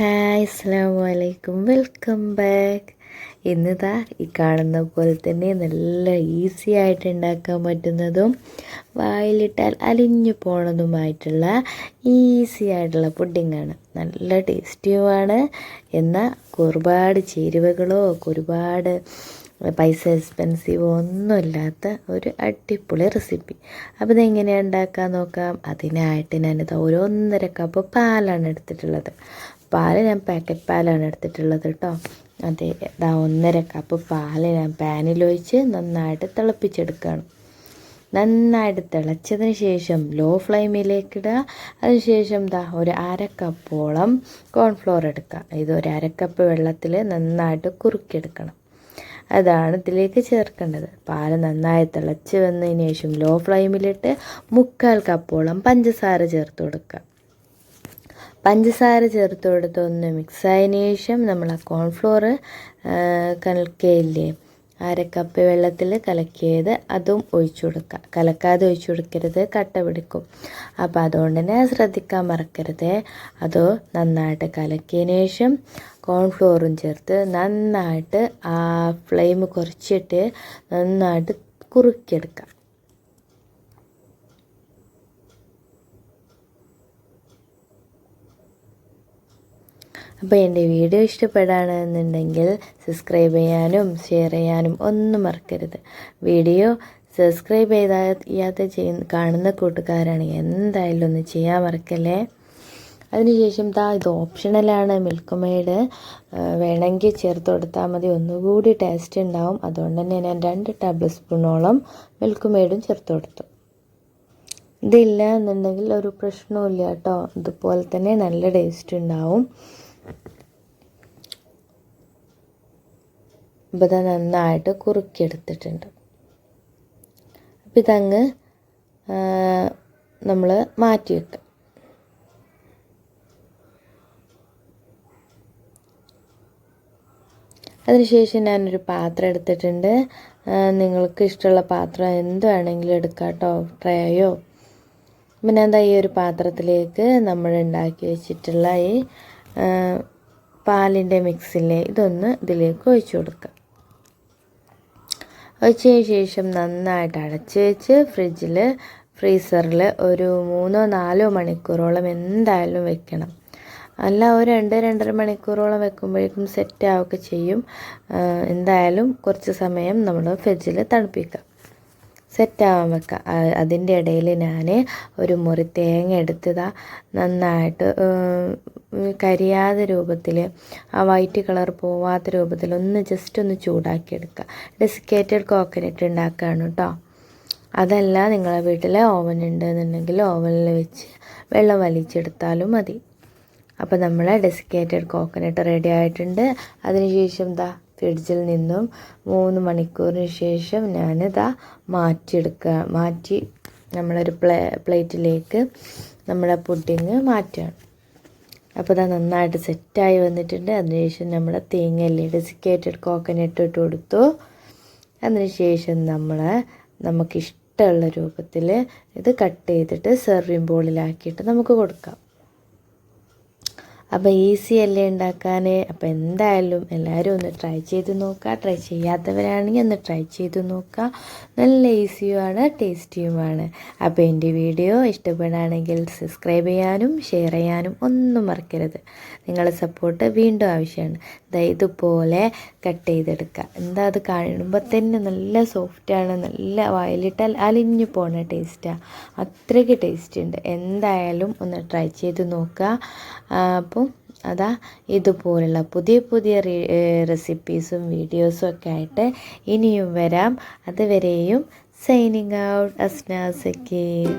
Hi അസ്സലാമു അലൈക്കും, welcome back. ഇന്നിതാ ഈ കാണുന്ന പോലെ തന്നെ നല്ല ഈസി ആയിട്ട് ഉണ്ടാക്കാൻ പറ്റുന്നതും വായിലിട്ടാൽ അലിഞ്ഞു പോണതുമായിട്ടുള്ള ഈസി ആയിട്ടുള്ള പുഡിങ്ങാണ്. നല്ല ടേസ്റ്റിയുമാണ്. എന്നാൽ ഒരുപാട് ചേരുവകളോ ഒരുപാട് പൈസ എക്സ്പെൻസീവോ ഒന്നുമില്ലാത്ത ഒരു അടിപൊളി റെസിപ്പി. അപ്പോൾ ഇതെങ്ങനെയാണ് ഉണ്ടാക്കാൻ നോക്കാം. അതിനായിട്ട് ഞാനിത് 1.5 കപ്പ് പാലാണ് എടുത്തിട്ടുള്ളത്. പാൽ ഞാൻ പാക്കറ്റ് പാലാണ് എടുത്തിട്ടുള്ളത് കേട്ടോ. അതെ, 1.5 കപ്പ് പാൽ ഞാൻ പാനിലൊഴിച്ച് നന്നായിട്ട് തിളപ്പിച്ചെടുക്കുകയാണ്. നന്നായിട്ട് തിളച്ചതിന് ശേഷം ലോ ഫ്ലെയിമിലേക്കിടുക. അതിനുശേഷം ഒരു 1/2 കപ്പോളം കോൺഫ്ലോർ എടുക്കുക. ഇത് ഒരു 1/2 കപ്പ് വെള്ളത്തിൽ നന്നായിട്ട് കുറുക്കിയെടുക്കണം. അതാണ് ഇതിലേക്ക് ചേർക്കേണ്ടത്. പാൽ നന്നായി തിളച്ച് വന്നതിന് ശേഷം ലോ ഫ്ലെയിമിലിട്ട് 1/4 കപ്പോളം പഞ്ചസാര ചേർത്ത് കൊടുക്കുക. പഞ്ചസാര ചേർത്ത് കൊടുത്ത് ഒന്ന് മിക്സായതിനു ശേഷം നമ്മൾ ആ കോൺഫ്ലോർ കലക്കിയില്ലേ, 1/2 കപ്പ് വെള്ളത്തിൽ കലക്കിയത് അതും ഒഴിച്ചു കൊടുക്കുക. കലക്കാതെ ഒഴിച്ചു കൊടുക്കരുത്, കട്ട പിടിക്കും. അപ്പോൾ അതുകൊണ്ട് തന്നെ ശ്രദ്ധിക്കാൻ മറക്കരുത്. അത് നന്നായിട്ട് കലക്കിയതിന് ശേഷം കോൺഫ്ലോറും ചേർത്ത് നന്നായിട്ട് ആ ഫ്ലെയിം കുറച്ചിട്ട് നന്നായിട്ട് കുറുക്കിയെടുക്കുക. അപ്പോൾ എൻ്റെ വീഡിയോ ഇഷ്ടപ്പെടുകയാണെന്നുണ്ടെങ്കിൽ സബ്സ്ക്രൈബ് ചെയ്യാനും ഷെയർ ചെയ്യാനും ഒന്നും മറക്കരുത്. വീഡിയോ സബ്സ്ക്രൈബ് ചെയ്യാതെ കാണുന്ന കൂട്ടുകാരാണെങ്കിൽ എന്തായാലും ഒന്ന് ചെയ്യാൻ മറക്കല്ലേ. അതിനുശേഷം ഇത് ഓപ്ഷണലാണ്. മിൽക്ക് മെയ്ഡ് വേണമെങ്കിൽ ചേർത്ത് കൊടുത്താൽ മതി, ഒന്നുകൂടി ടേസ്റ്റ് ഉണ്ടാവും. അതുകൊണ്ട് തന്നെ ഞാൻ 2 ടേബിൾ സ്പൂണോളം മിൽക്ക് മെയ്ഡും ചേർത്ത് കൊടുത്തു. ഇതില്ല എന്നുണ്ടെങ്കിൽ ഒരു പ്രശ്നവും കേട്ടോ. ഇതുപോലെ തന്നെ നല്ല ടേസ്റ്റ് ഉണ്ടാവും. അപ്പോൾ ഇത് നന്നായിട്ട് കുറുക്കിയെടുത്തിട്ടുണ്ട്. അപ്പം ഇതങ്ങ് നമ്മൾ മാറ്റി വെക്കുക. അതിനുശേഷം ഞാനൊരു പാത്രം എടുത്തിട്ടുണ്ട്. നിങ്ങൾക്ക് ഇഷ്ടമുള്ള പാത്രം എന്ത് വേണമെങ്കിലും എടുക്കാം കേട്ടോ, ട്രേയോ. പിന്നെ എന്താ ഈ ഒരു പാത്രത്തിലേക്ക് നമ്മൾ ഉണ്ടാക്കി വെച്ചിട്ടുള്ള ഈ പാലിൻ്റെ മിക്സിലെ ഇതൊന്ന് ഇതിലേക്ക് ഒഴിച്ചു കൊടുക്കുക. ഒഴിച്ചതിന് ശേഷം നന്നായിട്ട് അടച്ച് വെച്ച് ഫ്രീസറിൽ ഒരു 3-4 മണിക്കൂറോളം എന്തായാലും വെക്കണം. അല്ല, ഒരു 2-2.5 മണിക്കൂറോളം വെക്കുമ്പോഴേക്കും സെറ്റ് ആവുകയൊക്കെ ചെയ്യും. എന്തായാലും കുറച്ച് സമയം നമ്മൾ ഫ്രിഡ്ജിൽ തണുപ്പിക്കുക, സെറ്റാവാൻ വെക്കുക. അതിൻ്റെ ഇടയിൽ ഞാൻ ഒരു മുറി തേങ്ങ എടുത്തതാ നന്നായിട്ട് കരിയാത്ത രൂപത്തിൽ, ആ വൈറ്റ് കളർ പോവാത്ത രൂപത്തിൽ ജസ്റ്റ് ഒന്ന് ചൂടാക്കിയെടുക്കുക. ഡെസിക്കേറ്റഡ് കോക്കനട്ട് ഉണ്ടാക്കുകയാണ് കേട്ടോ. അതല്ല, നിങ്ങളെ വീട്ടിൽ ഓവൻ ഉണ്ടെന്നുണ്ടെങ്കിൽ ഓവനിൽ വെച്ച് വെള്ളം വലിച്ചെടുത്താലും മതി. അപ്പോൾ നമ്മൾ ഡെസിക്കേറ്റഡ് കോക്കനട്ട് റെഡി ആയിട്ടുണ്ട്. അതിനുശേഷം ഫ്രിഡ്ജിൽ നിന്നും 3 മണിക്കൂറിന് ശേഷം ഞാനിതാ മാറ്റി നമ്മളൊരു പ്ലേറ്റിലേക്ക് നമ്മുടെ പുഡിങ് മാറ്റുകയാണ്. അപ്പോൾ നന്നായിട്ട് സെറ്റായി വന്നിട്ടുണ്ട്. അതിനുശേഷം നമ്മൾ തേങ്ങയില്ലേ, ഡെസിക്കേറ്റഡ് കോക്കനട്ട് ഇട്ട് കൊടുത്തു. അതിനുശേഷം നമുക്കിഷ്ടമുള്ള രൂപത്തിൽ ഇത് കട്ട് ചെയ്തിട്ട് സെർവിങ് ബോളിലാക്കിയിട്ട് നമുക്ക് കൊടുക്കാം. അപ്പോൾ ഈസി അല്ലേ ഉണ്ടാക്കാൻ. അപ്പോൾ എന്തായാലും എല്ലാവരും ഒന്ന് ട്രൈ ചെയ്ത് നോക്കുക. ട്രൈ ചെയ്യാത്തവരാണെങ്കിൽ ഒന്ന് ട്രൈ ചെയ്ത് നോക്കുക. നല്ല ഈസിയുമാണ്, ടേസ്റ്റിയുമാണ്. അപ്പോൾ എൻ്റെ വീഡിയോ ഇഷ്ടപ്പെടുകയാണെങ്കിൽ സബ്സ്ക്രൈബ് ചെയ്യാനും ഷെയർ ചെയ്യാനും ഒന്നും മറക്കരുത്. നിങ്ങളുടെ സപ്പോർട്ട് വീണ്ടും ആവശ്യമാണ്. ഇതുപോലെ കട്ട് ചെയ്തെടുക്കുക. അത് കാണുമ്പോൾ തന്നെ നല്ല സോഫ്റ്റാണ്, നല്ല വായിലിട്ടാൽ അലിഞ്ഞു പോകുന്ന ടേസ്റ്റാണ്. അത്രയ്ക്ക് ടേസ്റ്റ് ഉണ്ട്. എന്തായാലും ഒന്ന് ട്രൈ ചെയ്ത് നോക്കുക. അപ്പോൾ ഇതുപോലുള്ള പുതിയ റെസിപ്പീസും വീഡിയോസും ഒക്കെ ആയിട്ട് ഇനിയും വരാം. അതുവരെയും സൈനിങ് ഔട്ട്, അസ്ന സക്കീർ.